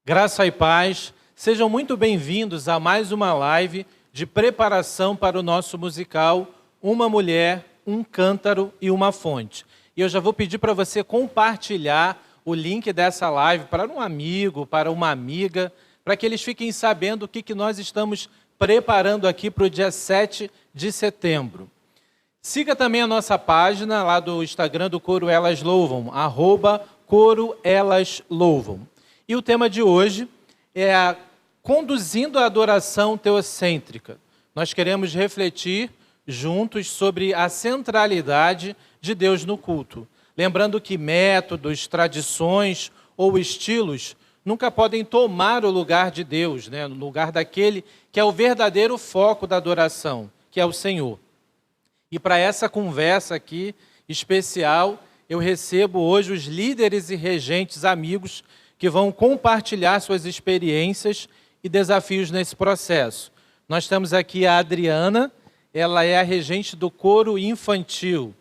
Graça e paz, sejam muito bem-vindos a mais uma live de preparação para o nosso musical Uma Mulher, um Cântaro e uma Fonte. E eu já vou pedir para você compartilhar o link dessa live para um amigo, para uma amiga, para que eles fiquem sabendo o que nós estamos preparando aqui para o dia 7 de setembro. Siga também a nossa página lá do Instagram do Coro Elas Louvam, @Coro Elas Louvam. E o tema de hoje é conduzindo a adoração teocêntrica. Nós queremos refletir juntos sobre a centralidade de Deus no culto. Lembrando que métodos, tradições ou estilos nunca podem tomar o lugar de Deus, né? No lugar daquele que é o verdadeiro foco da adoração, que é o Senhor. E para essa conversa aqui especial, eu recebo hoje os líderes e regentes amigos que vão compartilhar suas experiências e desafios nesse processo. Nós temos aqui a Adriana, ela é a regente do coro infantil.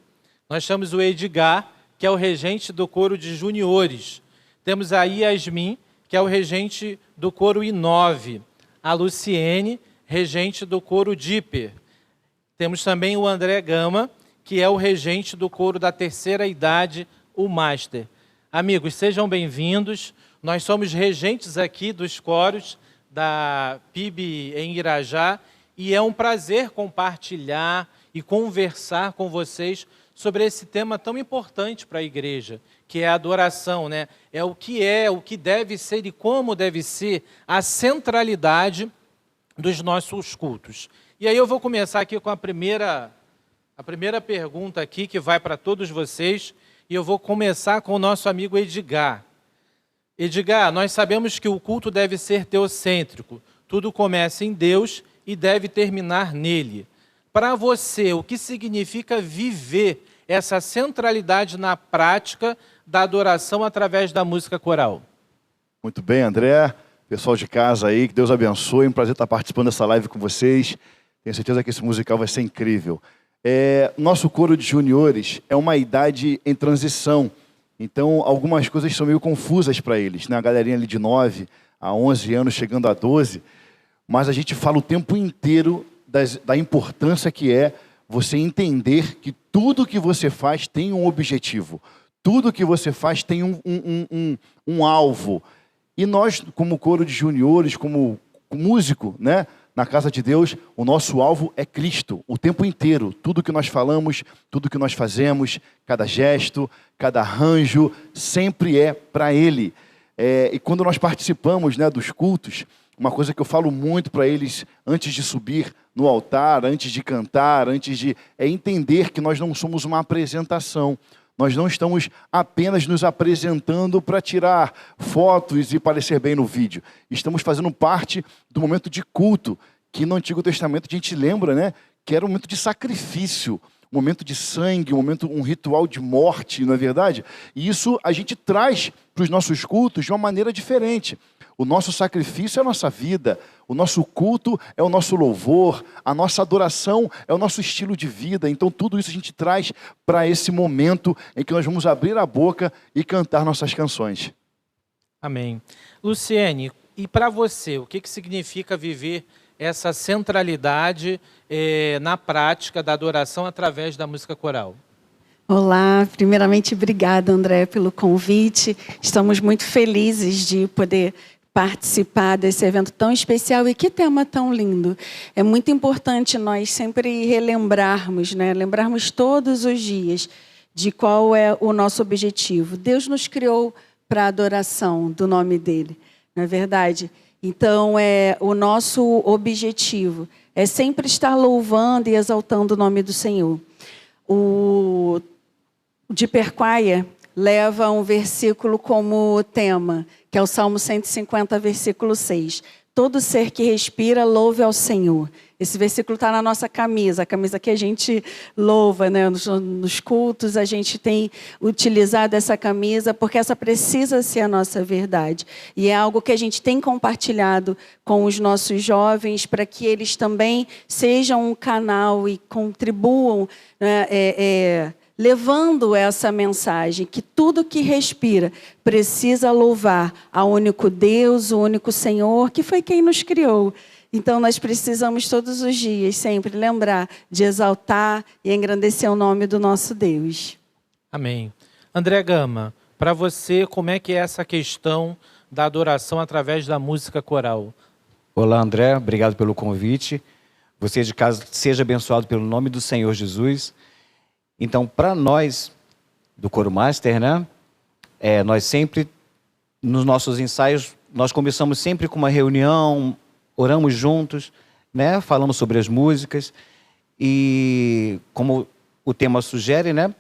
Nós temos o Edgar, que é o regente do coro de juniores. Temos a Yasmin, que é o regente do coro I9. A Luciene, regente do coro Dipper. Temos também o André Gama, que é o regente do coro da terceira idade, o Master. Amigos, sejam bem-vindos. Nós somos regentes aqui dos coros da PIB em Irajá e é um prazer compartilhar e conversar com vocês sobre esse tema tão importante para a igreja, que é a adoração, né? É, o que deve ser e como deve ser a centralidade dos nossos cultos. E aí eu vou começar aqui com a primeira pergunta aqui, que vai para todos vocês, e eu vou começar com o nosso amigo Edgar. Edgar, nós sabemos que o culto deve ser teocêntrico. Tudo começa em Deus e deve terminar nele. Para você, o que significa viver essa centralidade na prática da adoração através da música coral? Muito bem, André. Pessoal de casa aí, que Deus abençoe. É um prazer estar participando dessa live com vocês. Tenho certeza que esse musical vai ser incrível. Nosso coro de juniores é uma idade em transição. Então, algumas coisas são meio confusas para eles, né? A galerinha ali de 9 a 11 anos, chegando a 12. Mas a gente fala o tempo inteiro da importância que é você entender que tudo que você faz tem um objetivo. Tudo que você faz tem um alvo. E nós, como coro de juniores, como músico, né? Na casa de Deus, o nosso alvo é Cristo, o tempo inteiro. Tudo que nós falamos, tudo que nós fazemos, cada gesto, cada arranjo, sempre é para Ele. E quando nós participamos, né, dos cultos, uma coisa que eu falo muito para eles antes de subir no altar, antes de cantar, é entender que nós não somos uma apresentação. Nós não estamos apenas nos apresentando para tirar fotos e parecer bem no vídeo. Estamos fazendo parte do momento de culto, que no Antigo Testamento a gente lembra, né, que era um momento de sacrifício, um momento de sangue, um ritual de morte, não é verdade? E isso a gente traz para os nossos cultos de uma maneira diferente. O nosso sacrifício é a nossa vida, o nosso culto é o nosso louvor, a nossa adoração é o nosso estilo de vida. Então tudo isso a gente traz para esse momento em que nós vamos abrir a boca e cantar nossas canções. Amém. Luciene, e para você, o que significa viver essa centralidade na prática da adoração através da música coral? Olá, primeiramente obrigada, André, pelo convite. Estamos muito felizes de poder participar desse evento tão especial e que tema tão lindo. É muito importante nós sempre relembrarmos, né? Lembrarmos todos os dias de qual é o nosso objetivo. Deus nos criou para a adoração do nome dele, não é verdade? Então, o nosso objetivo é sempre estar louvando e exaltando o nome do Senhor. O Dipper Choir leva um versículo como tema, que é o Salmo 150, versículo 6. Todo ser que respira, louve ao Senhor. Esse versículo está na nossa camisa, a camisa que a gente louva, né? Nos cultos a gente tem utilizado essa camisa, porque essa precisa ser a nossa verdade. E é algo que a gente tem compartilhado com os nossos jovens, para que eles também sejam um canal e contribuam, né, levando essa mensagem, que tudo que respira precisa louvar ao único Deus, o único Senhor, que foi quem nos criou. Então, nós precisamos todos os dias sempre lembrar de exaltar e engrandecer o nome do nosso Deus. Amém. André Gama, para você, como é que é essa questão da adoração através da música coral? Olá, André, obrigado pelo convite. Você de casa seja abençoado pelo nome do Senhor Jesus. Então, para nós, do Coro Master, né? Nós sempre, nos nossos ensaios, nós começamos sempre com uma reunião, oramos juntos, né? Falamos sobre as músicas. E como o tema sugere, né?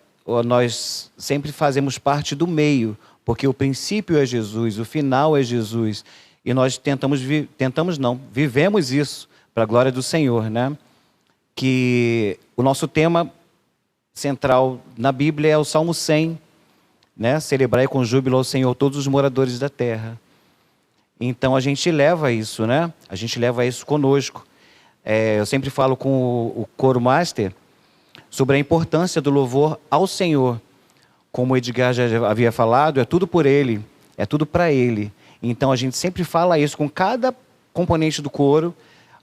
Nós sempre fazemos parte do meio, porque o princípio é Jesus, o final é Jesus. E nós vivemos isso para a glória do Senhor, né? Que o nosso tema central na Bíblia é o Salmo 100, né? Celebrai com júbilo ao Senhor todos os moradores da terra. Então a gente leva isso, né? A gente leva isso conosco. Eu sempre falo com o Coro Master sobre a importância do louvor ao Senhor. Como o Edgar já havia falado, é tudo por Ele, é tudo para Ele. Então a gente sempre fala isso com cada componente do coro.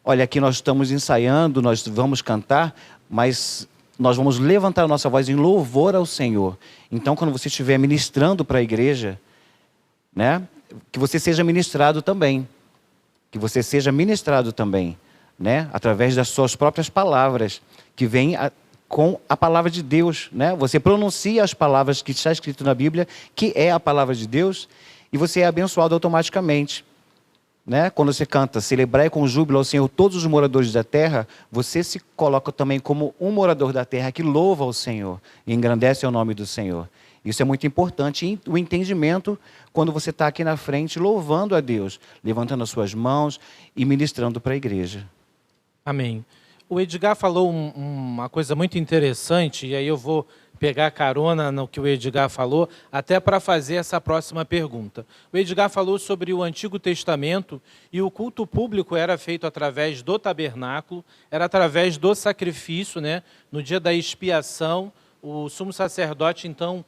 Olha, aqui nós estamos ensaiando, nós vamos cantar, mas nós vamos levantar a nossa voz em louvor ao Senhor. Então, quando você estiver ministrando para a igreja, né, que você seja ministrado também. Que você seja ministrado também, né, através das suas próprias palavras, que vêm com a palavra de Deus, né? Você pronuncia as palavras que está escrito na Bíblia, que é a palavra de Deus, e você é abençoado automaticamente. Né? Quando você canta, celebrai com júbilo ao Senhor todos os moradores da terra, você se coloca também como um morador da terra que louva ao Senhor e engrandece o nome do Senhor. Isso é muito importante, o entendimento quando você está aqui na frente louvando a Deus, levantando as suas mãos e ministrando para a igreja. Amém. O Edgar falou uma coisa muito interessante, e aí eu vou pegar carona no que o Edgar falou, até para fazer essa próxima pergunta. O Edgar falou sobre o Antigo Testamento e o culto público era feito através do tabernáculo, era através do sacrifício, né? No dia da expiação, o sumo sacerdote, então,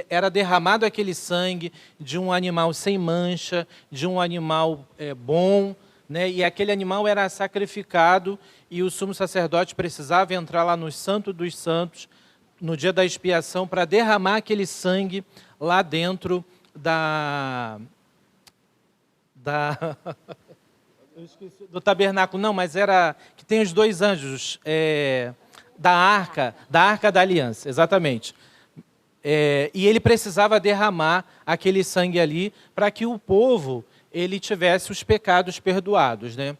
era derramado aquele sangue de um animal sem mancha, de um animal bom, né? E aquele animal era sacrificado e o sumo sacerdote precisava entrar lá no Santo dos Santos, no dia da expiação, para derramar aquele sangue lá dentro eu esqueci, do tabernáculo. Não, mas era que tem os dois anjos, da arca da aliança, exatamente. E ele precisava derramar aquele sangue ali para que o povo ele tivesse os pecados perdoados, né?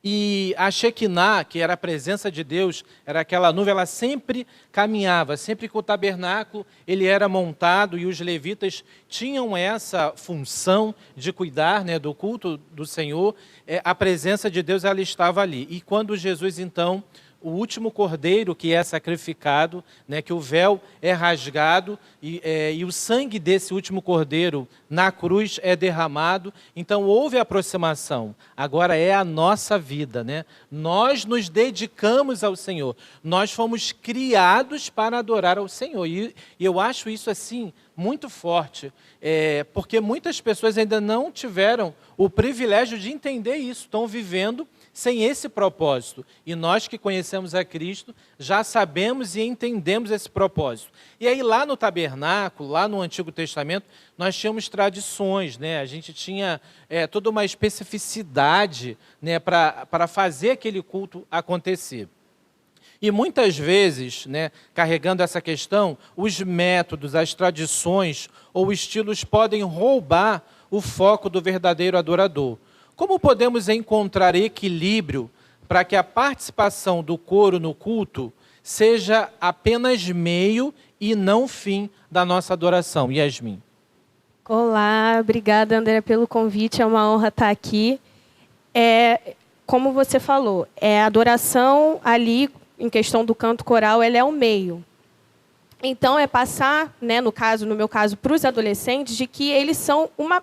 E a Shekinah, que era a presença de Deus, era aquela nuvem, ela sempre caminhava, sempre que o tabernáculo ele era montado e os levitas tinham essa função de cuidar, né, do culto do Senhor, a presença de Deus ela estava ali. E quando Jesus, então, o último cordeiro que é sacrificado, né, que o véu é rasgado e o sangue desse último cordeiro na cruz é derramado, então houve aproximação. Agora é a nossa vida, né? Nós nos dedicamos ao Senhor, nós fomos criados para adorar ao Senhor, e eu acho isso assim muito forte, porque muitas pessoas ainda não tiveram o privilégio de entender isso, estão vivendo sem esse propósito. E nós que conhecemos a Cristo, já sabemos e entendemos esse propósito. E aí lá no tabernáculo, lá no Antigo Testamento, nós tínhamos tradições, né? A gente tinha toda uma especificidade, né, para fazer aquele culto acontecer. E muitas vezes, né, carregando essa questão, os métodos, as tradições ou estilos podem roubar o foco do verdadeiro adorador. Como podemos encontrar equilíbrio para que a participação do coro no culto seja apenas meio e não fim da nossa adoração? Yasmin. Olá, obrigada, André, pelo convite. É uma honra estar aqui. Como você falou, a adoração ali, em questão do canto coral, ela é o meio. Então, é passar, né, no meu caso, para os adolescentes, de que eles são uma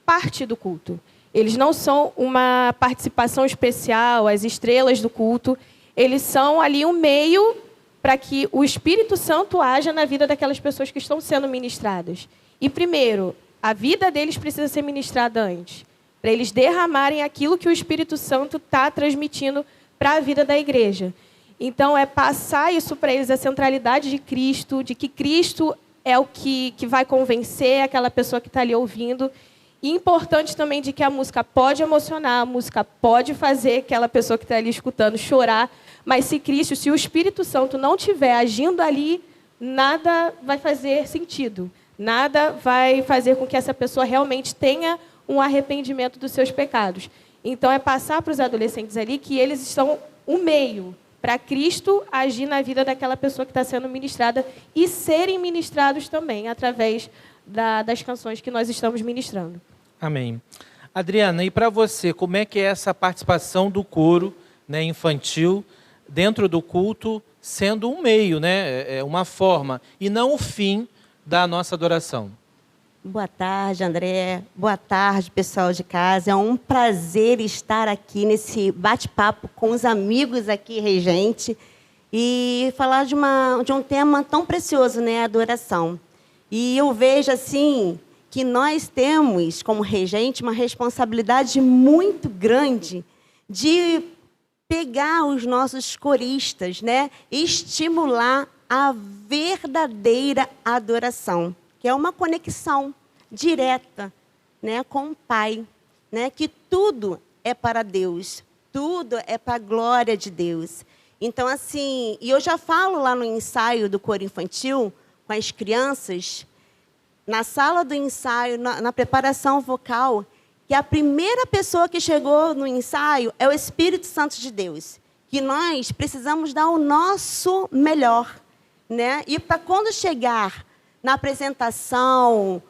parte do culto. Eles não são uma participação especial, as estrelas do culto. Eles são ali um meio para que o Espírito Santo haja na vida daquelas pessoas que estão sendo ministradas. E, primeiro, a vida deles precisa ser ministrada antes, para eles derramarem aquilo que o Espírito Santo está transmitindo para a vida da igreja. Então, é passar isso para eles, a centralidade de Cristo, de que Cristo é o que vai convencer aquela pessoa que está ali ouvindo. E importante também de que a música pode emocionar, a música pode fazer aquela pessoa que está ali escutando chorar, mas se Cristo, se o Espírito Santo não estiver agindo ali, nada vai fazer sentido. Nada vai fazer com que essa pessoa realmente tenha um arrependimento dos seus pecados. Então, é passar para os adolescentes ali que eles estão um meio para Cristo agir na vida daquela pessoa que está sendo ministrada e serem ministrados também através das canções que nós estamos ministrando. Amém. Adriana, e para você, como é que é essa participação do coro, né, infantil dentro do culto, sendo um meio, né, uma forma, e não o fim da nossa adoração? Boa tarde, André. Boa tarde, pessoal de casa. É um prazer estar aqui nesse bate-papo com os amigos aqui, regente, e falar de um tema tão precioso, né, a adoração. E eu vejo, assim, que nós temos, como regente, uma responsabilidade muito grande de pegar os nossos coristas, né, e estimular a verdadeira adoração, que é uma conexão direta, né, com o Pai, né, que tudo é para Deus, tudo é para a glória de Deus. Então, assim, e eu já falo lá no ensaio do coro infantil, com as crianças, na sala do ensaio, na preparação vocal, que a primeira pessoa que chegou no ensaio é o Espírito Santo de Deus, que nós precisamos dar o nosso melhor, né? E para quando chegar na apresentação,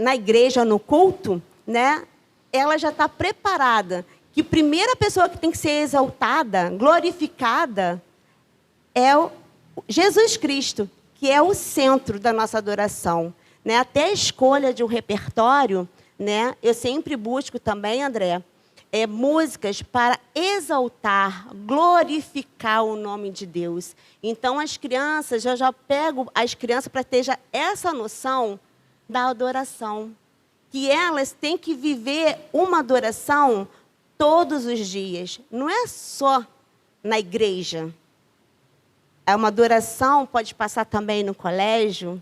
na igreja, no culto, né, ela já está preparada, que a primeira pessoa que tem que ser exaltada, glorificada, é o Jesus Cristo, que é o centro da nossa adoração. Né? Até a escolha de um repertório, né, eu sempre busco também, André, músicas para exaltar, glorificar o nome de Deus. Então, as crianças, eu já pego as crianças para ter já essa noção da adoração, que elas têm que viver uma adoração todos os dias. Não é só na igreja. É uma adoração, pode passar também no colégio,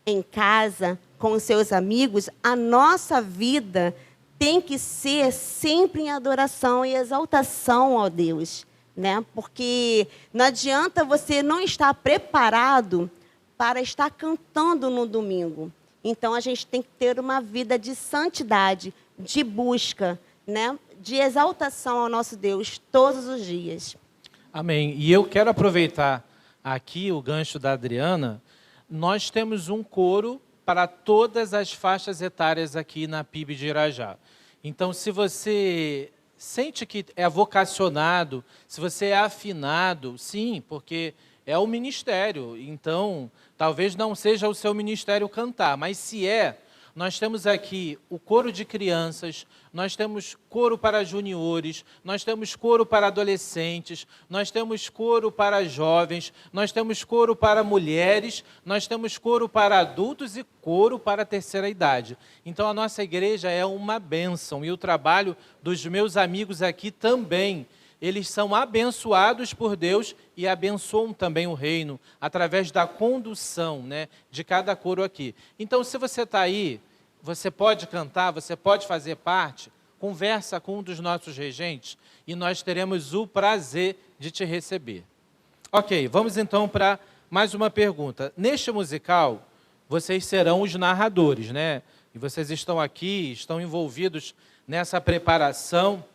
em casa, com os seus amigos. A nossa vida tem que ser sempre em adoração e exaltação ao Deus, né? Porque não adianta você não estar preparado para estar cantando no domingo. Então, a gente tem que ter uma vida de santidade, de busca, né? De exaltação ao nosso Deus todos os dias. Amém. E eu quero aproveitar aqui o gancho da Adriana. Nós temos um coro para todas as faixas etárias aqui na PIB de Irajá. Então, se você sente que é vocacionado, se você é afinado, sim, porque é o ministério. Então, talvez não seja o seu ministério cantar, mas se é, nós temos aqui o coro de crianças, nós temos coro para juniores, nós temos coro para adolescentes, nós temos coro para jovens, nós temos coro para mulheres, nós temos coro para adultos e coro para a terceira idade. Então, a nossa igreja é uma bênção e o trabalho dos meus amigos aqui também. Eles são abençoados por Deus e abençoam também o reino através da condução, né, de cada coro aqui. Então, se você está aí, você pode cantar, você pode fazer parte, conversa com um dos nossos regentes e nós teremos o prazer de te receber. Ok, vamos então para mais uma pergunta. Neste musical, vocês serão os narradores, né? E vocês estão aqui, estão envolvidos nessa preparação.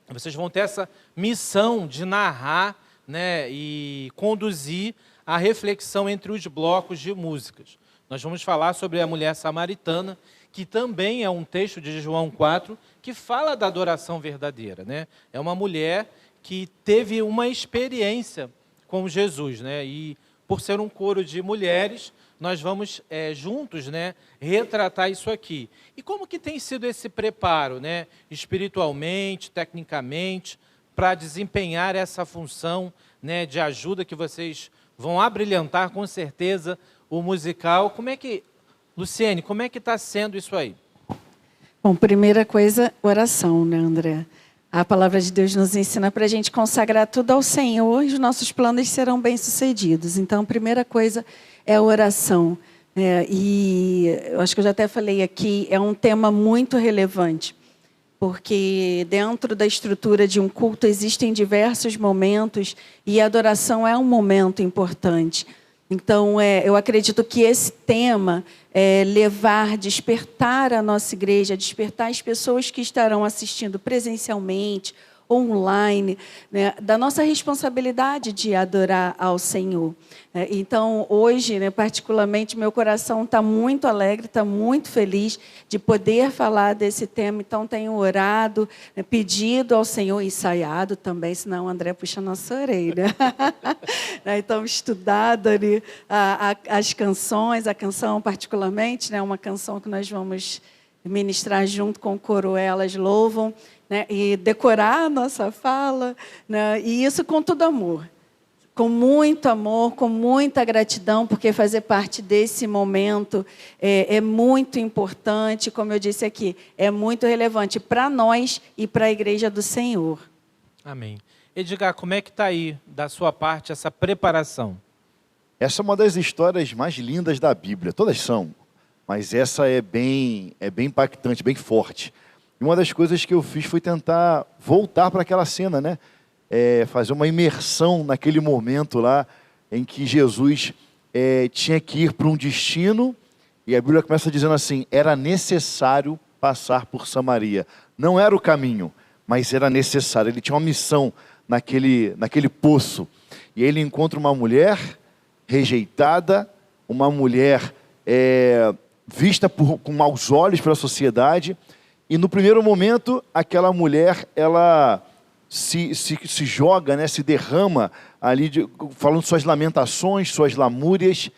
Vocês vão ter essa missão de narrar, né, e conduzir a reflexão entre os blocos de músicas. Nós vamos falar sobre a mulher samaritana, que também é um texto de João 4, que fala da adoração verdadeira, né? É uma mulher que teve uma experiência com Jesus, né? E por ser um coro de mulheres, nós vamos juntos, né, retratar isso aqui. E como que tem sido esse preparo, né, espiritualmente, tecnicamente, para desempenhar essa função, né, de ajuda que vocês vão abrilhantar com certeza o musical. Como é que, Luciene, como é que está sendo isso aí? Bom, primeira coisa, oração, né, André? A palavra de Deus nos ensina para a gente consagrar tudo ao Senhor e os nossos planos serão bem-sucedidos. Então, a primeira coisa é a oração. E eu acho que eu já até falei aqui, é um tema muito relevante, porque dentro da estrutura de um culto existem diversos momentos e a adoração é um momento importante. Então, eu acredito que esse tema é levar, despertar a nossa igreja, despertar as pessoas que estarão assistindo presencialmente, online, né, da nossa responsabilidade de adorar ao Senhor. Então, hoje, né, particularmente, meu coração está muito alegre, está muito feliz de poder falar desse tema. Então, tenho orado, né, pedido ao Senhor, ensaiado também, senão o André puxa a nossa orelha. Então, estudado ali as canções, a canção particularmente, né, uma canção que nós vamos ministrar junto com o coro Elas Louvam, né, e decorar a nossa fala, né, e isso com todo amor, com muito amor, com muita gratidão, porque fazer parte desse momento é muito importante, como eu disse aqui, é muito relevante para nós e para a Igreja do Senhor. Amém. Edgar, como é que está aí, da sua parte, essa preparação? Essa é uma das histórias mais lindas da Bíblia. Todas são, mas essa é bem impactante, bem forte. E uma das coisas que eu fiz foi tentar voltar para aquela cena, né? Fazer uma imersão naquele momento lá em que Jesus tinha que ir para um destino, e a Bíblia começa dizendo assim, era necessário passar por Samaria. Não era o caminho, mas era necessário. Ele tinha uma missão naquele poço. E aí ele encontra uma mulher rejeitada, uma mulher vista com maus olhos pela sociedade. E no primeiro momento, aquela mulher, ela se joga, né, se derrama ali, falando suas lamentações, suas lamúrias.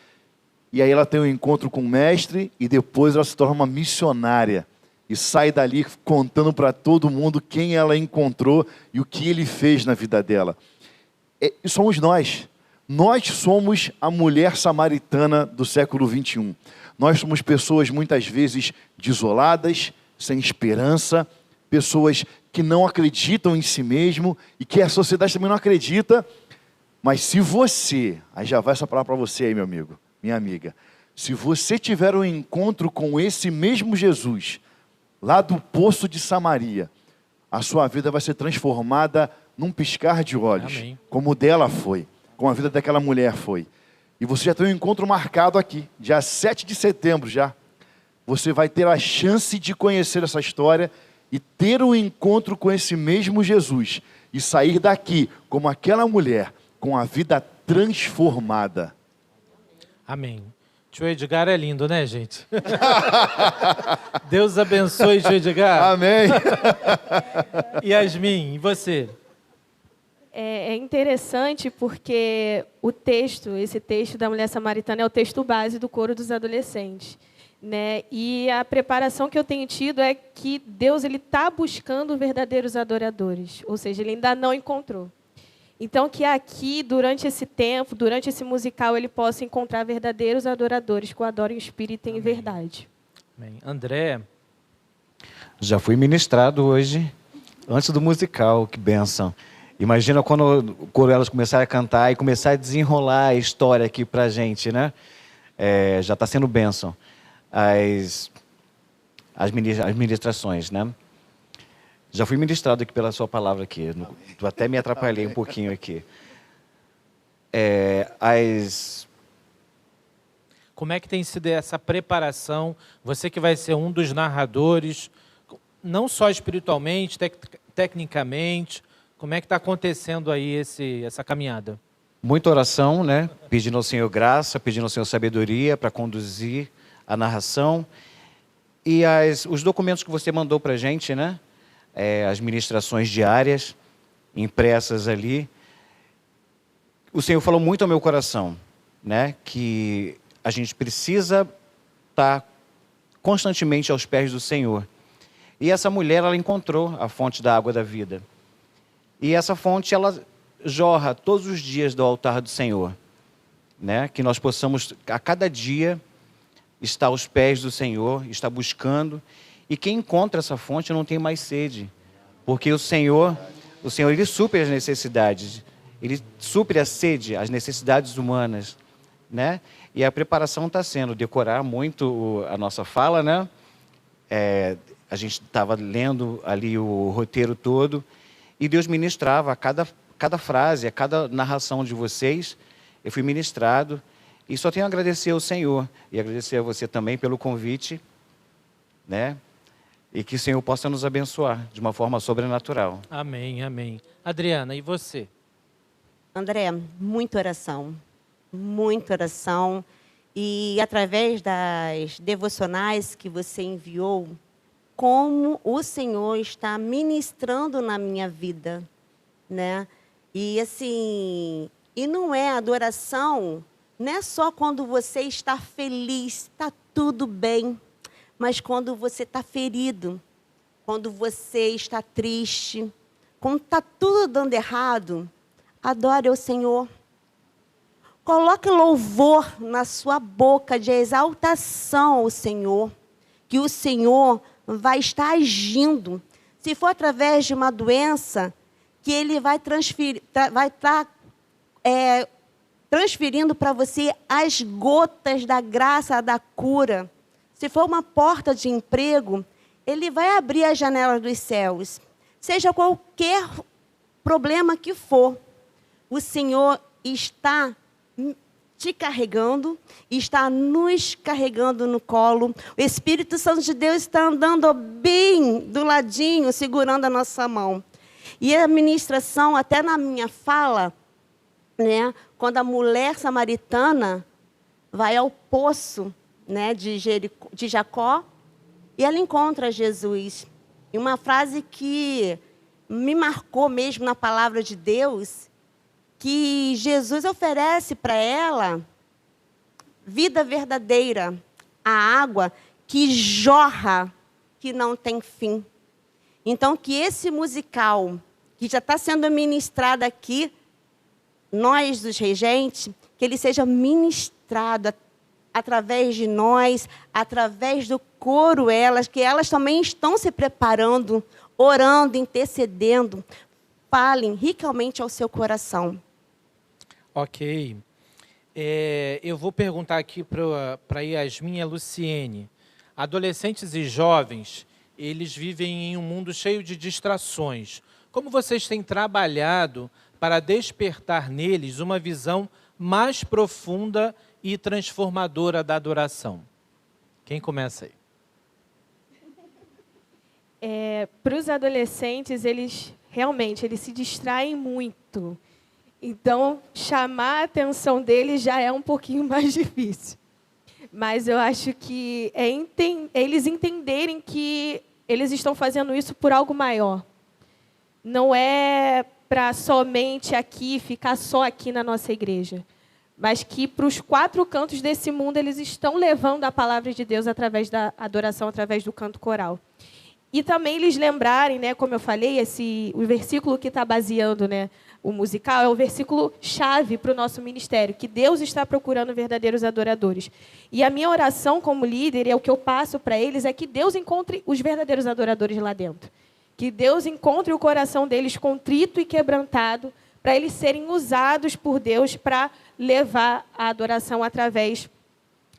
E aí ela tem um encontro com o mestre e depois ela se torna uma missionária. E sai dali contando para todo mundo quem ela encontrou e o que ele fez na vida dela. E somos nós. Nós somos a mulher samaritana do século 21. Nós somos pessoas muitas vezes desoladas, sem esperança, pessoas que não acreditam em si mesmo e que a sociedade também não acredita. Mas se você, aí já vai essa palavra para você aí, meu amigo, minha amiga, se você tiver um encontro com esse mesmo Jesus, lá do poço de Samaria, a sua vida vai ser transformada num piscar de olhos. Amém. Como o dela foi, como a vida daquela mulher foi. E você já tem um encontro marcado aqui, dia 7 de setembro já. Você vai ter a chance de conhecer essa história e ter um encontro com esse mesmo Jesus. E sair daqui como aquela mulher, com a vida transformada. Amém. Tio Edgar é lindo, né, gente? Deus abençoe, tio Edgar. Amém. Yasmin, e você? É interessante porque esse texto da mulher samaritana é o texto base do coro dos adolescentes, né? E a preparação que eu tenho tido é que Deus está buscando verdadeiros adoradores, ou seja, Ele ainda não encontrou. Então, que aqui, durante esse tempo, durante esse musical, ele possa encontrar verdadeiros adoradores que o adorem em espírito e em verdade. Amém. André? Já fui ministrado hoje, antes do musical, que bênção. Imagina quando o coro elas começarem a cantar e começar a desenrolar a história aqui pra gente, né? Já está sendo bênção. As ministrações, né? Já fui ministrado aqui pela sua palavra aqui. Tu até me atrapalhei um pouquinho aqui. Como é que tem sido essa preparação? Você que vai ser um dos narradores, não só espiritualmente, tecnicamente, como é que está acontecendo aí essa caminhada? Muita oração, né? Pedindo ao Senhor graça, pedindo ao Senhor sabedoria para conduzir a narração. E os documentos que você mandou para a gente, né? As ministrações diárias, impressas ali. O Senhor falou muito ao meu coração, né? Que a gente precisa estar constantemente aos pés do Senhor. E essa mulher, ela encontrou a fonte da água da vida. E essa fonte, ela jorra todos os dias do altar do Senhor. né? Que nós possamos, a cada dia, estar aos pés do Senhor, estar buscando. E quem encontra essa fonte não tem mais sede, porque o Senhor, Ele supre as necessidades, Ele supre a sede, as necessidades humanas, né? E a preparação está sendo decorar muito a nossa fala, né? A gente estava lendo ali o roteiro todo e Deus ministrava a cada frase, a cada narração de vocês. Eu fui ministrado e só tenho a agradecer ao Senhor e agradecer a você também pelo convite, né? E que o Senhor possa nos abençoar de uma forma sobrenatural. Amém, amém. Adriana, e você? André, muita oração. Muita oração. E através das devocionais que você enviou, como o Senhor está ministrando na minha vida, né? E assim, e não é adoração, não é só quando você está feliz, está tudo bem, mas quando você está ferido, quando você está triste, quando está tudo dando errado, adore ao Senhor. Coloque louvor na sua boca de exaltação ao Senhor, que o Senhor vai estar agindo. Se for através de uma doença, que Ele vai estar transferindo para você as gotas da graça, da cura. Se for uma porta de emprego, Ele vai abrir as janelas dos céus. Seja qualquer problema que for, o Senhor está te carregando, está nos carregando no colo. O Espírito Santo de Deus está andando bem do ladinho, segurando a nossa mão. E a ministração, até na minha fala, né, quando a mulher samaritana vai ao poço, né, de Jacó, e ela encontra Jesus. E uma frase que me marcou mesmo na palavra de Deus, que Jesus oferece para ela vida verdadeira, a água que jorra, que não tem fim. Então, que esse musical, que já está sendo ministrado aqui, nós, os regentes, que ele seja ministrado através de nós, através do coro, que elas também estão se preparando, orando, intercedendo. Falem ricamente ao seu coração. Ok. Eu vou perguntar aqui para a Yasmin e a Luciene. Adolescentes e jovens, eles vivem em um mundo cheio de distrações. Como vocês têm trabalhado para despertar neles uma visão mais profunda e transformadora da adoração? Quem começa aí? Para os adolescentes, eles se distraem muito. Então, chamar a atenção deles já é um pouquinho mais difícil. Mas eu acho que eles entenderem que eles estão fazendo isso por algo maior. Não é para somente aqui, ficar só aqui na nossa igreja. Mas que para os 4 cantos desse mundo eles estão levando a palavra de Deus através da adoração, através do canto coral. E também eles lembrarem, né, como eu falei, o versículo que está baseando, né, o musical é o versículo chave para o nosso ministério, que Deus está procurando verdadeiros adoradores. E a minha oração como líder, é o que eu passo para eles, é que Deus encontre os verdadeiros adoradores lá dentro. Que Deus encontre o coração deles contrito e quebrantado, para eles serem usados por Deus para levar a adoração através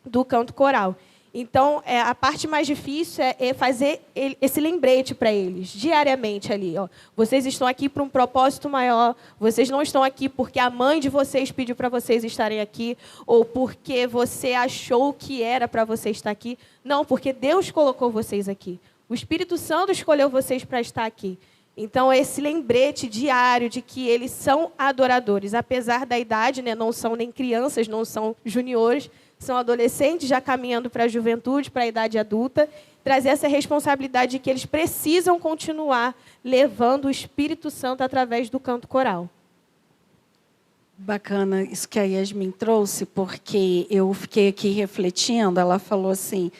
do canto coral. Então, a parte mais difícil é fazer esse lembrete para eles, diariamente ali. Ó. Vocês estão aqui para um propósito maior, vocês não estão aqui porque a mãe de vocês pediu para vocês estarem aqui, ou porque você achou que era para você estar aqui. Não, porque Deus colocou vocês aqui. O Espírito Santo escolheu vocês para estar aqui. Então, esse lembrete diário de que eles são adoradores, apesar da idade, né, não são nem crianças, não são juniores, são adolescentes já caminhando para a juventude, para a idade adulta, trazer essa responsabilidade de que eles precisam continuar levando o Espírito Santo através do canto coral. Bacana isso que a Yasmin trouxe, porque eu fiquei aqui refletindo. Ela falou assim,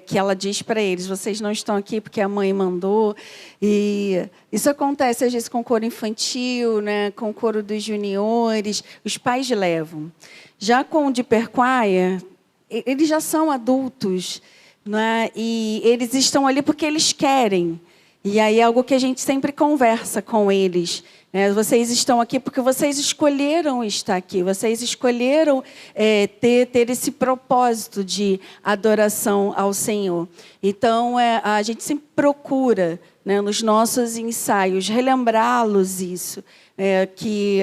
que ela diz para eles, vocês não estão aqui porque a mãe mandou. E isso acontece às vezes com o coro infantil, né, com o coro dos juniores, os pais levam. Já com o Deeper Choir, eles já são adultos, né? E eles estão ali porque eles querem. E aí é algo que a gente sempre conversa com eles. Né? Vocês estão aqui porque vocês escolheram estar aqui. Vocês escolheram ter esse propósito de adoração ao Senhor. Então, a gente sempre procura, né, nos nossos ensaios, relembrá-los isso. Que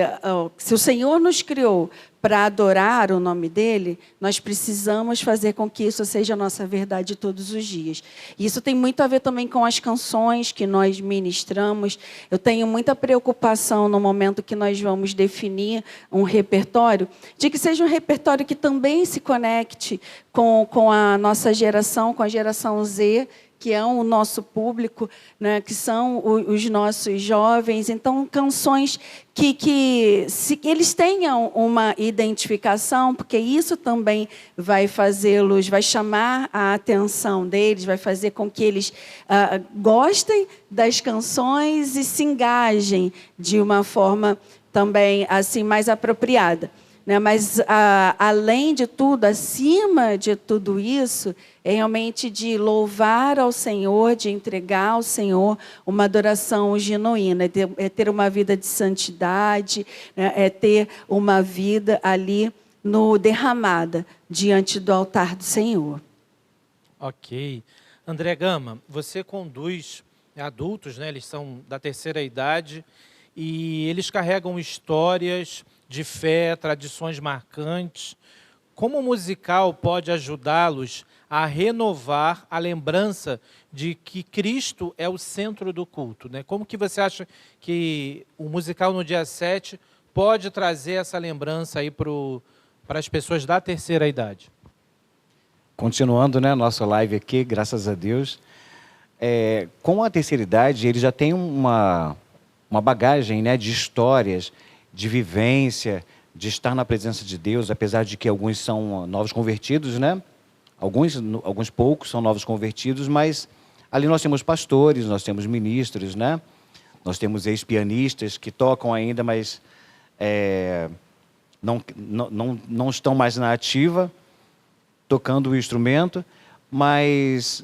se o Senhor nos criou para adorar o nome dele, nós precisamos fazer com que isso seja a nossa verdade todos os dias. E isso tem muito a ver também com as canções que nós ministramos. Eu tenho muita preocupação no momento que nós vamos definir um repertório, de que seja um repertório que também se conecte com a nossa geração, com a geração Z, que é o nosso público, né, que são os nossos jovens. Então, canções que eles tenham uma identificação, porque isso também vai fazê-los, vai chamar a atenção deles, vai fazer com que eles gostem das canções e se engajem de uma forma também assim mais apropriada. Né? Mas, além de tudo, acima de tudo isso, é realmente de louvar ao Senhor, de entregar ao Senhor uma adoração genuína, é ter uma vida de santidade, né? É ter uma vida ali derramada diante do altar do Senhor. Ok. André Gama, você conduz adultos, né? Eles são da terceira idade e eles carregam histórias de fé, tradições marcantes. Como o musical pode ajudá-los a renovar a lembrança de que Cristo é o centro do culto, né? Como que você acha que o musical no dia 7 pode trazer essa lembrança aí para as pessoas da terceira idade? Continuando, né, nossa live aqui, graças a Deus. Com a terceira idade, ele já tem uma bagagem, né, de histórias, de vivência, de estar na presença de Deus, apesar de que alguns são novos convertidos, né? Alguns poucos são novos convertidos, mas ali nós temos pastores, nós temos ministros, né? Nós temos ex-pianistas que tocam ainda, mas não estão mais na ativa, tocando o instrumento. Mas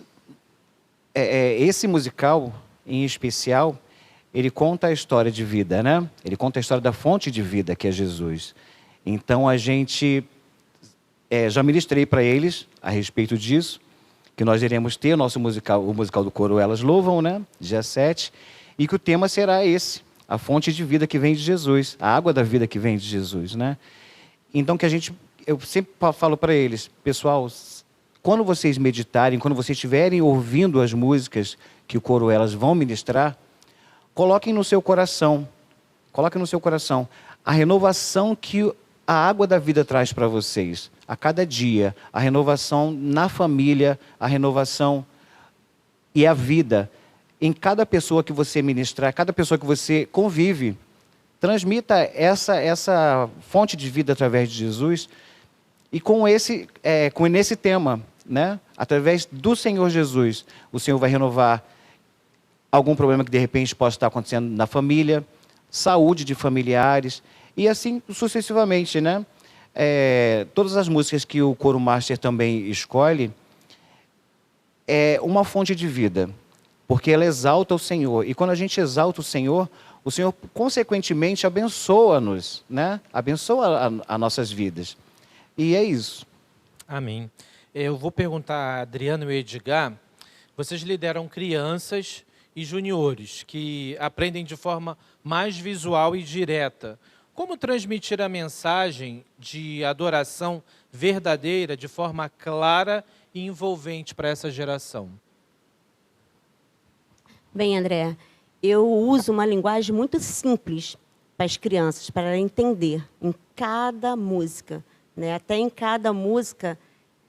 esse musical, em especial, ele conta a história de vida, né? Ele conta a história da fonte de vida, que é Jesus. Então, a gente... já ministrei para eles a respeito disso, que nós iremos ter o musical do coro Elas Louvam, né? Dia 7, e que o tema será esse, a fonte de vida que vem de Jesus, a água da vida que vem de Jesus, né? Então, eu sempre falo para eles, pessoal, quando vocês meditarem, quando vocês estiverem ouvindo as músicas que o coro Elas vão ministrar, coloquem no seu coração a renovação que a água da vida traz para vocês, a cada dia, a renovação na família, a renovação e a vida em cada pessoa que você ministrar, cada pessoa que você convive. Transmita essa fonte de vida através de Jesus e nesse tema, né? Através do Senhor Jesus, o Senhor vai renovar algum problema que de repente possa estar acontecendo na família, saúde de familiares e assim sucessivamente, né? Todas as músicas que o Coro Master também escolhe é uma fonte de vida, porque ela exalta o Senhor. E quando a gente exalta o Senhor consequentemente abençoa-nos, né? Abençoa as nossas vidas. E é isso. Amém. Eu vou perguntar a Adriano e o Edgar, vocês lideram crianças e juniores, que aprendem de forma mais visual e direta. Como transmitir a mensagem de adoração verdadeira de forma clara e envolvente para essa geração? Bem, André, eu uso uma linguagem muito simples para as crianças, para ela entender em cada música, né? Até em cada música,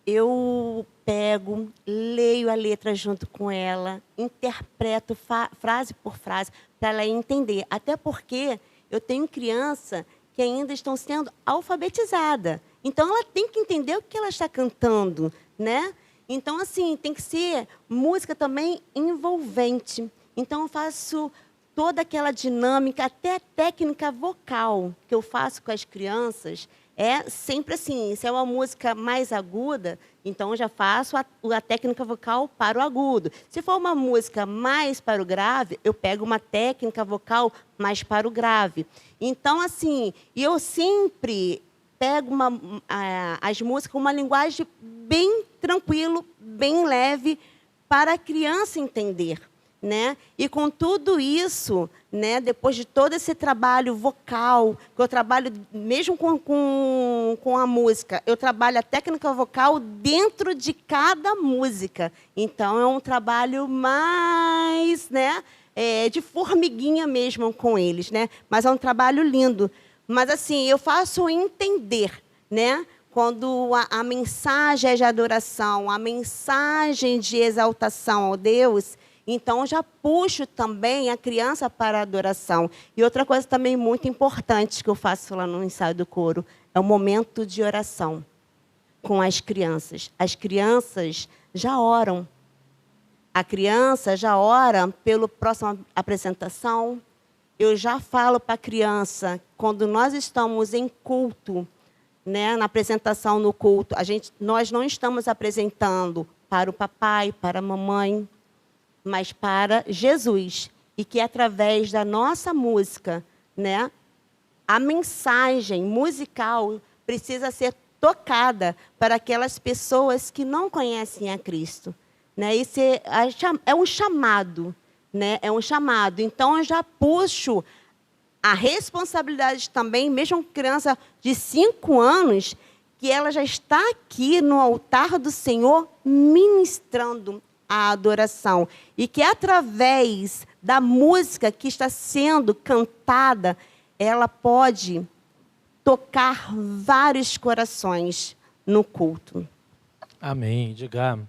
eu pego, leio a letra junto com ela, interpreto frase por frase para ela entender. Até porque eu tenho criança que ainda estão sendo alfabetizada. Então, ela tem que entender o que ela está cantando, né? Então, assim, tem que ser música também envolvente. Então, eu faço toda aquela dinâmica, até a técnica vocal que eu faço com as crianças, é sempre assim, se é uma música mais aguda, então eu já faço a técnica vocal para o agudo. Se for uma música mais para o grave, eu pego uma técnica vocal mais para o grave. Então, assim, eu sempre pego as músicas com uma linguagem bem tranquilo, bem leve, para a criança entender, né? E com tudo isso, né, depois de todo esse trabalho vocal, que eu trabalho mesmo com a música, eu trabalho a técnica vocal dentro de cada música. Então, é um trabalho mais, né, de formiguinha mesmo com eles, né? Mas é um trabalho lindo. Mas, assim, eu faço entender, né? Quando a mensagem é de adoração, a mensagem de exaltação ao Deus, então eu já puxo também a criança para a adoração. E outra coisa também muito importante que eu faço lá no ensaio do coro é o momento de oração com as crianças. As crianças já oram. A criança já ora pela próxima apresentação. Eu já falo para a criança, quando nós estamos em culto, né, na apresentação no culto, nós não estamos apresentando para o papai, para a mamãe, mas para Jesus. E que através da nossa música, né, a mensagem musical precisa ser tocada para aquelas pessoas que não conhecem a Cristo. Né? Isso é um chamado. Né? É um chamado. Então, eu já puxo a responsabilidade também, mesmo criança de 5 anos, que ela já está aqui no altar do Senhor ministrando a adoração. E que através da música que está sendo cantada, ela pode tocar vários corações no culto. Amém. Diga.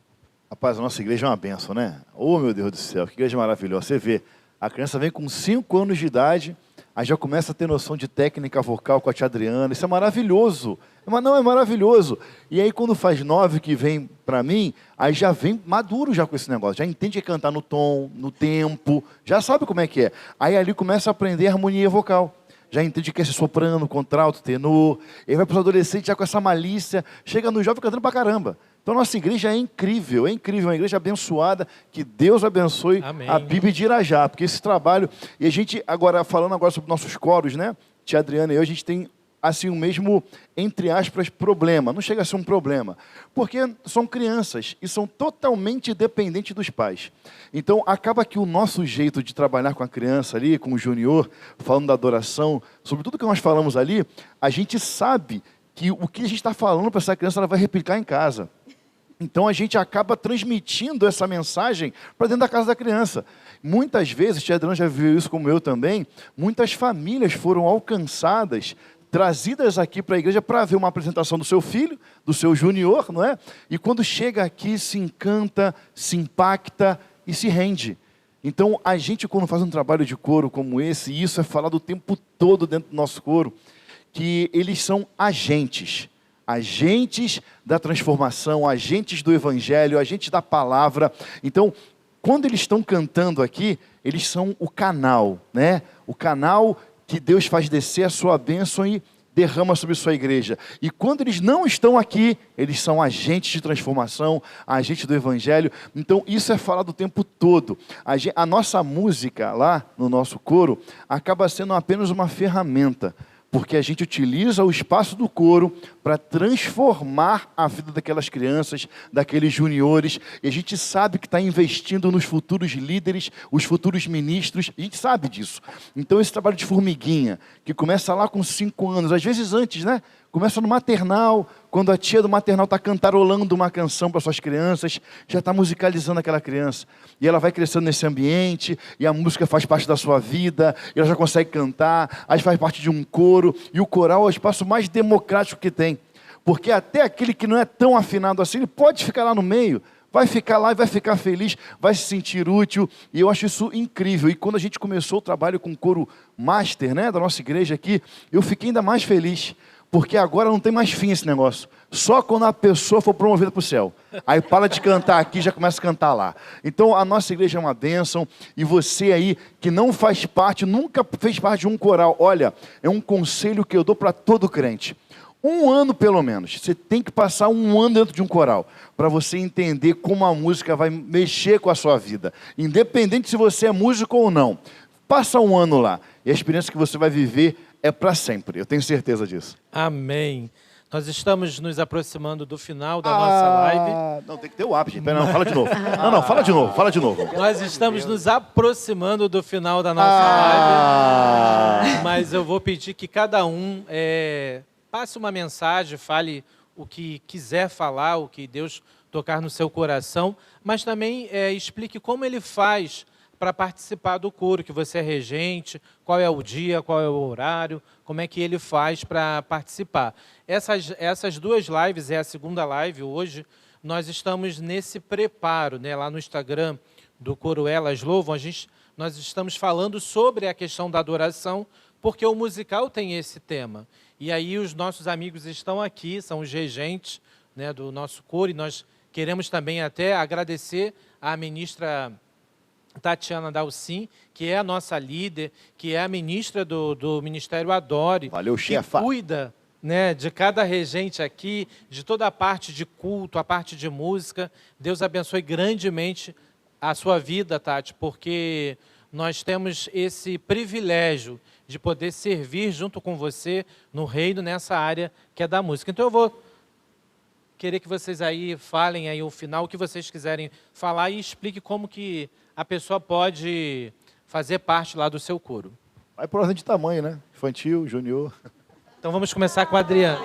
Rapaz, a nossa igreja é uma bênção, né? Oh, meu Deus do céu, que igreja maravilhosa. Você vê, a criança vem com 5 anos de idade, aí já começa a ter noção de técnica vocal com a tia Adriana. Isso é maravilhoso. Mas não, é maravilhoso. E aí, quando faz 9, que vem para mim, aí já vem maduro já com esse negócio. Já entende cantar no tom, no tempo, já sabe como é que é. Aí ali começa a aprender harmonia vocal. Já entende que é esse soprano, contralto, tenor. E aí vai para os adolescentes já com essa malícia. Chega no jovem cantando pra caramba. Então, nossa igreja é incrível, uma igreja abençoada, que Deus abençoe. Amém. A Bíblia de Irajá, porque esse trabalho... E a gente, falando agora sobre nossos coros, né? Tia Adriana e eu, a gente tem, assim, o mesmo, entre aspas, problema. Não chega a ser um problema, porque são crianças e são totalmente dependentes dos pais. Então, acaba que o nosso jeito de trabalhar com a criança ali, com o junior, falando da adoração, sobre tudo que nós falamos ali, a gente sabe que o que a gente está falando para essa criança, ela vai replicar em casa. Então, a gente acaba transmitindo essa mensagem para dentro da casa da criança. Muitas vezes, tia Adriana já viu isso como eu também, muitas famílias foram alcançadas, trazidas aqui para a igreja para ver uma apresentação do seu filho, do seu junior, não é? E quando chega aqui, se encanta, se impacta e se rende. Então, a gente, quando faz um trabalho de coro como esse, e isso é falado o tempo todo dentro do nosso coro, que eles são agentes da transformação, agentes do evangelho, agentes da palavra. Então, quando eles estão cantando aqui, eles são o canal, né? O canal que Deus faz descer a sua bênção e derrama sobre sua igreja. E quando eles não estão aqui, eles são agentes de transformação, agentes do evangelho. Então, isso é falado o tempo todo. A nossa música lá, no nosso coro, acaba sendo apenas uma ferramenta, porque a gente utiliza o espaço do coro para transformar a vida daquelas crianças, daqueles juniores, e a gente sabe que está investindo nos futuros líderes, os futuros ministros, a gente sabe disso. Então, esse trabalho de formiguinha, que começa lá com 5 anos, às vezes antes, né? Começa no maternal, quando a tia do maternal está cantarolando uma canção para suas crianças, já está musicalizando aquela criança. E ela vai crescendo nesse ambiente, e a música faz parte da sua vida, e ela já consegue cantar, aí faz parte de um coro, e o coral é o espaço mais democrático que tem. Porque até aquele que não é tão afinado assim, ele pode ficar lá no meio, vai ficar lá e vai ficar feliz, vai se sentir útil, e eu acho isso incrível. E quando a gente começou o trabalho com o coro master, né, da nossa igreja aqui, eu fiquei ainda mais feliz, porque agora não tem mais fim esse negócio. Só quando a pessoa for promovida para o céu. Aí para de cantar aqui, já começa a cantar lá. Então a nossa igreja é uma bênção. E você aí que não faz parte, nunca fez parte de um coral, olha, é um conselho que eu dou para todo crente. Um ano, pelo menos. Você tem que passar um ano dentro de um coral para você entender como a música vai mexer com a sua vida. Independente se você é músico ou não. Passa um ano lá. E a experiência que você vai viver é para sempre. Eu tenho certeza disso. Amém. Nós estamos nos aproximando do final da nossa live. Não, tem que ter o ápice. Pera, não, fala de novo. Não, fala de novo. Nós estamos nos aproximando do final da nossa live. Mas eu vou pedir que cada um passe uma mensagem, fale o que quiser falar, o que Deus tocar no seu coração, mas também explique como ele faz para participar do coro, que você é regente, qual é o dia, qual é o horário, como é que ele faz para participar. Essas duas lives, é a segunda live hoje, nós estamos nesse preparo, né, lá no Instagram do Coro Elas Louvam, nós estamos falando sobre a questão da adoração, porque o musical tem esse tema. E aí os nossos amigos estão aqui, são os regentes, né, do nosso coro, e nós queremos também até agradecer à ministra Tatiana Dalcin, que é a nossa líder, que é a ministra do Ministério Adore. Valeu, que chefa. cuida, né, de cada regente aqui, de toda a parte de culto, a parte de música. Deus abençoe grandemente a sua vida, Tati, porque nós temos esse privilégio de poder servir junto com você no reino, nessa área que é da música. Então eu vou querer que vocês aí falem aí o final, o que vocês quiserem falar e explique como que a pessoa pode fazer parte lá do seu coro. Vai por ordem de tamanho, né? Infantil, júnior. Então vamos começar com a Adriana.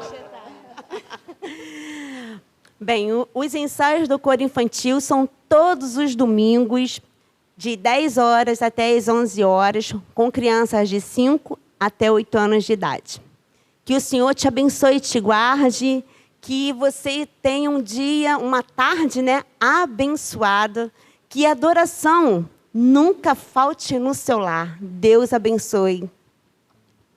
Bem, os ensaios do coro infantil são todos os domingos, de 10 horas até as 11 horas, com crianças de 5 até 8 anos de idade. Que o Senhor te abençoe e te guarde, que você tenha um dia, uma tarde, né, abençoada, que a adoração nunca falte no seu lar. Deus abençoe.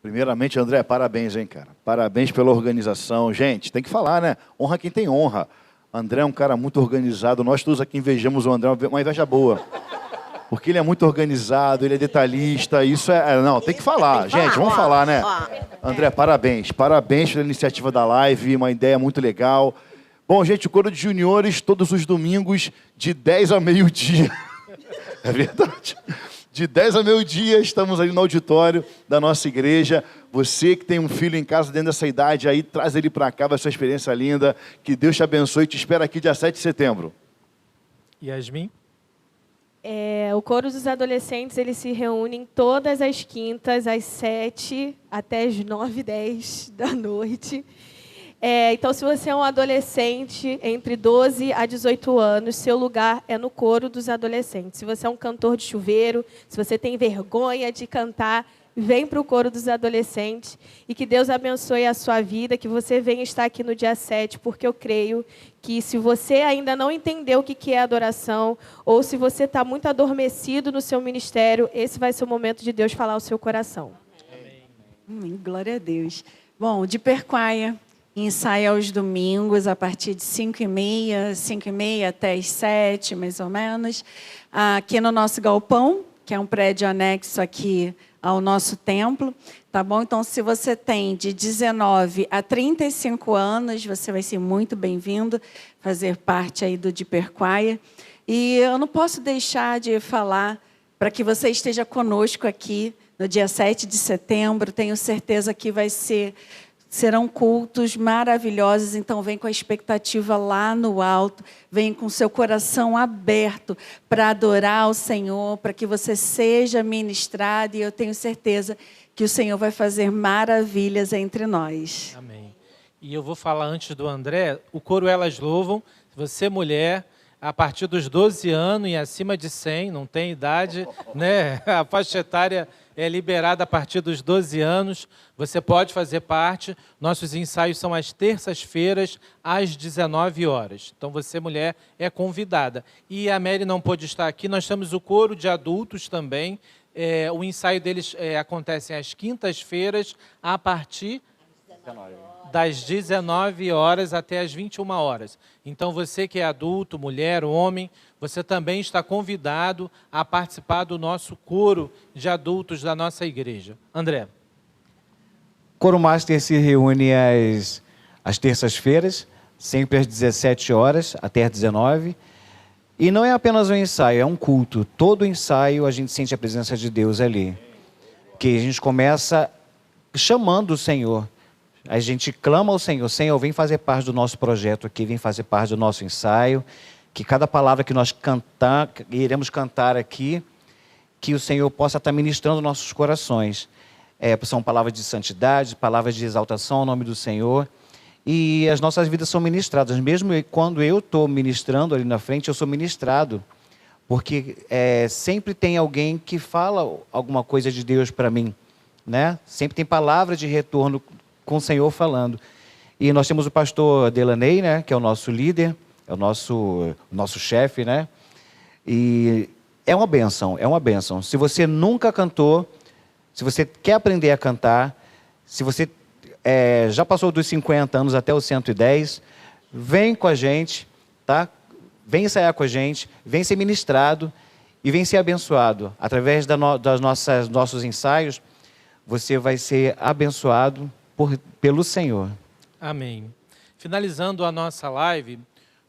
Primeiramente, André, parabéns, hein, cara. Parabéns pela organização. Gente, tem que falar, né? Honra quem tem honra. André é um cara muito organizado. Nós todos aqui invejamos o André, uma inveja boa. Porque ele é muito organizado, ele é detalhista. Isso não, tem que falar. Gente, vamos falar, né? André, parabéns. Parabéns pela iniciativa da live, uma ideia muito legal. Bom, gente, o coro de juniores, todos os domingos, de 10 a meio-dia. É verdade. De 10 a meio-dia, estamos ali no auditório da nossa igreja. Você que tem um filho em casa dentro dessa idade aí, traz ele para cá, vai ser uma experiência linda. Que Deus te abençoe e te espera aqui dia 7 de setembro. Yasmin? O coro dos adolescentes, eles se reúnem todas as quintas, às 7 até as 9h10 da noite. Então, se você é um adolescente entre 12 a 18 anos, seu lugar é no coro dos adolescentes. Se você é um cantor de chuveiro, se você tem vergonha de cantar, vem para o coro dos adolescentes. E que Deus abençoe a sua vida, que você venha estar aqui no dia 7, porque eu creio que se você ainda não entendeu o que é adoração, ou se você está muito adormecido no seu ministério, esse vai ser o momento de Deus falar ao seu coração. Amém. Glória a Deus. Bom, de Perquaia, ensaia aos domingos, a partir de 5h30 até as 7, mais ou menos, aqui no nosso galpão, que é um prédio anexo aqui ao nosso templo, tá bom? Então, se você tem de 19 a 35 anos, você vai ser muito bem-vindo fazer parte aí do de Perquaia. E eu não posso deixar de falar para que você esteja conosco aqui no dia 7 de setembro. Tenho certeza que serão cultos maravilhosos, então vem com a expectativa lá no alto, vem com seu coração aberto para adorar o Senhor, para que você seja ministrado, e eu tenho certeza que o Senhor vai fazer maravilhas entre nós. Amém. E eu vou falar antes do André, o coro Elas Louvam, se você mulher, a partir dos 12 anos e acima de 100, não tem idade, né? A faixa etária é liberada a partir dos 12 anos, você pode fazer parte. Nossos ensaios são às terças-feiras, às 19 horas. Então, você, mulher, é convidada. E a Mary não pôde estar aqui, nós temos o coro de adultos também. O ensaio deles acontece às quintas-feiras, a partir das 19 horas até as 21 horas. Então, você que é adulto, mulher, homem, você também está convidado a participar do nosso coro de adultos da nossa igreja. André. Coro Master se reúne às às terças-feiras, sempre às 17 horas até às 19. E não é apenas um ensaio, é um culto. Todo ensaio a gente sente a presença de Deus ali. Que a gente começa chamando o Senhor. A gente clama ao Senhor: Senhor, vem fazer parte do nosso projeto aqui, vem fazer parte do nosso ensaio. Que cada palavra que nós iremos cantar aqui, que o Senhor possa estar ministrando nossos corações. São palavras de santidade, palavras de exaltação ao nome do Senhor. E as nossas vidas são ministradas. Mesmo quando eu estou ministrando ali na frente, eu sou ministrado. Porque sempre tem alguém que fala alguma coisa de Deus para mim, né? Sempre tem palavra de retorno com o Senhor falando. E nós temos o pastor Delaney, né? Que é o nosso líder, é o nosso chefe, né? E é uma bênção, é uma bênção. Se você nunca cantou, se você quer aprender a cantar, se você já passou dos 50 anos até os 110, vem com a gente, tá? Vem ensaiar com a gente, vem ser ministrado e vem ser abençoado. Através nossos ensaios, você vai ser abençoado pelo Senhor. Amém. Finalizando a nossa live,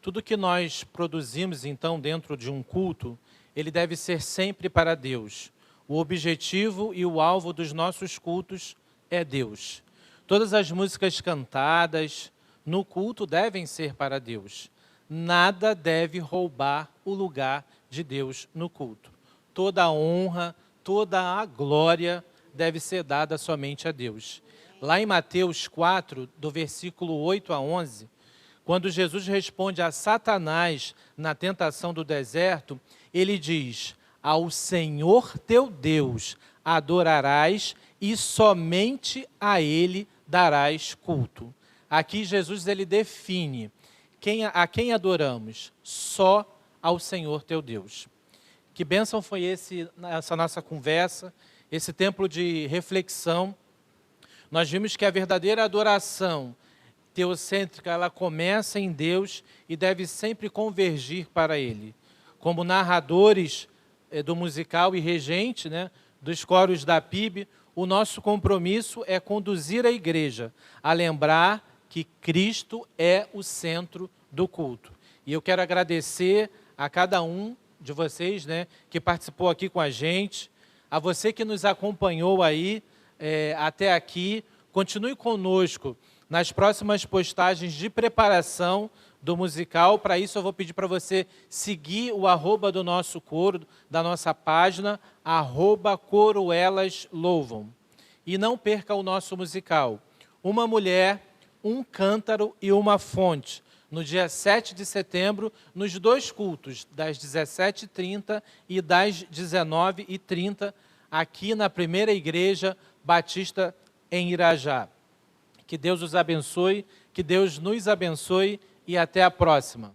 tudo que nós produzimos, então, dentro de um culto, ele deve ser sempre para Deus. O objetivo e o alvo dos nossos cultos é Deus. Todas as músicas cantadas no culto devem ser para Deus. Nada deve roubar o lugar de Deus no culto. Toda a honra, toda a glória deve ser dada somente a Deus. Lá em Mateus 4, do versículo 8 a 11, quando Jesus responde a Satanás na tentação do deserto, ele diz: ao Senhor teu Deus adorarás e somente a Ele darás culto. Aqui Jesus ele define a quem adoramos, só ao Senhor teu Deus. Que bênção foi essa nossa conversa, esse tempo de reflexão. Nós vimos que a verdadeira adoração teocêntrica, ela começa em Deus e deve sempre convergir para Ele. Como narradores do musical e regente, né, dos coros da PIB, o nosso compromisso é conduzir a igreja a lembrar que Cristo é o centro do culto. E eu quero agradecer a cada um de vocês, né, que participou aqui com a gente, a você que nos acompanhou aí até aqui. Continue conosco nas próximas postagens de preparação do musical. Para isso eu vou pedir para você seguir o @ do nosso coro, da nossa página, @coroelaslouvam. E não perca o nosso musical, Uma Mulher, um Cântaro e uma Fonte, no dia 7 de setembro, nos dois cultos, das 17h30 e das 19h30, aqui na Primeira Igreja Batista em Irajá. Que Deus os abençoe, que Deus nos abençoe e até a próxima.